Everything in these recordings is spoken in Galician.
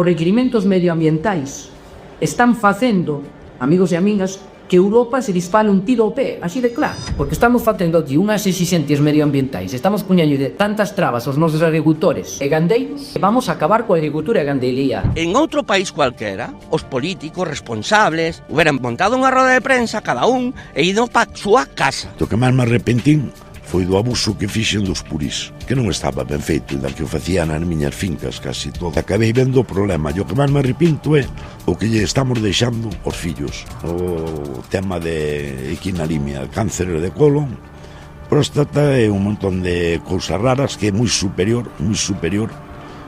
Os requirimentos medioambientais están facendo, amigos e amigas, que Europa se dispare un tiro ao pé, así de claro. Porque estamos facendo aquí unhas exixencias medioambientais, estamos poñendo de tantas trabas aos nosos agricultores e gandeiros, que vamos a acabar coa agricultura e a gandeiría. En outro país cualquera, os políticos responsables hubieran montado unha roda de prensa cada un e ido pa súa casa. O que máis me arrepentín foi do abuso que fixen dos purís, que non estaba ben feito, da que o facían nas miñas fincas casi todo. Acabei vendo o problema, e o que máis me arrepinto é o que lle estamos deixando aos fillos. O tema de equinalimia, cáncer de colon, próstata e un montón de cousas raras que é moi superior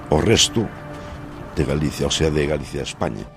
ao resto de Galicia, o sea, de Galicia a España.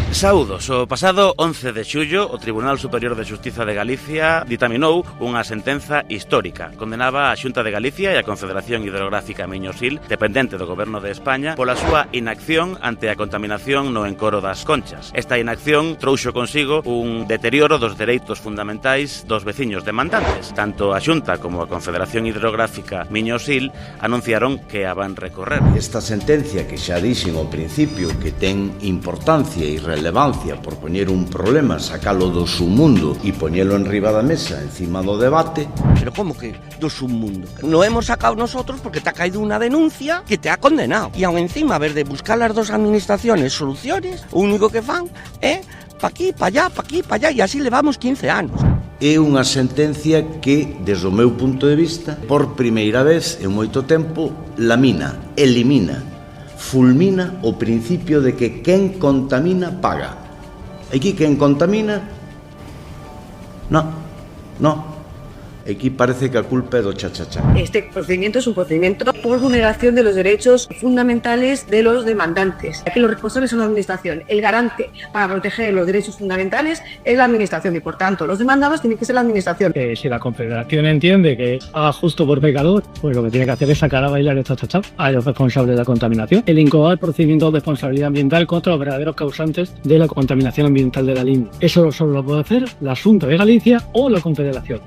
Saúdos, o pasado 11 de xullo o Tribunal Superior de Xustiza de Galicia ditaminou unha sentenza histórica. Condenaba a Xunta de Galicia e a Confederación Hidrográfica Miño-Sil, dependente do Goberno de España, pola súa inacción ante a contaminación no encoro das Conchas. Esta inacción trouxo consigo un deterioro dos dereitos fundamentais dos veciños demandantes. Tanto a Xunta como a Confederación Hidrográfica Miño-Sil anunciaron que a van recorrer. Esta sentencia que xa dixen ao principio que ten importancia e relevancia por poñer un problema, sacalo do submundo e poñelo enriba da mesa, encima do debate. Pero como que do submundo? No hemos sacado nosotros porque te ha caído unha denuncia que te ha condenado. E aún encima, a ver, de buscar las dos administraciones soluciones, o único que fan é pa aquí, pa allá, e así levamos 15 anos. É unha sentencia que, desde o meu punto de vista, por primeira vez en moito tempo, lamina, elimina, fulmina o principio de que quen contamina paga. Aquí quen contamina, no. Aquí parece que a culpa é do cha-cha-cha. Este procedimiento es un procedimiento por vulneración de los derechos fundamentales de los demandantes. Aquí los responsables son la administración. El garante para proteger los derechos fundamentales es la administración y, por tanto, los demandados tienen que ser la administración. Si la Confederación entiende que haga justo por pecador, pues lo que tiene que hacer es sacar a bailar el cha-cha-cha a los responsables de la contaminación. El incoar el procedimiento de responsabilidad ambiental contra los verdaderos causantes de la contaminación ambiental de la línea. Eso solo lo puede hacer la Xunta de Galicia o la Confederación.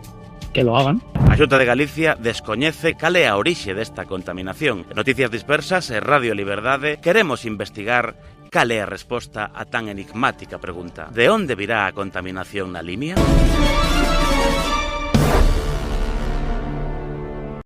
Que lo hagan. A Xunta de Galicia descoñece cal é a orixe desta contaminación. En Noticias Dispersas e Radio Liberdade queremos investigar cal é a resposta a tan enigmática pregunta. De onde virá a contaminación na Limia?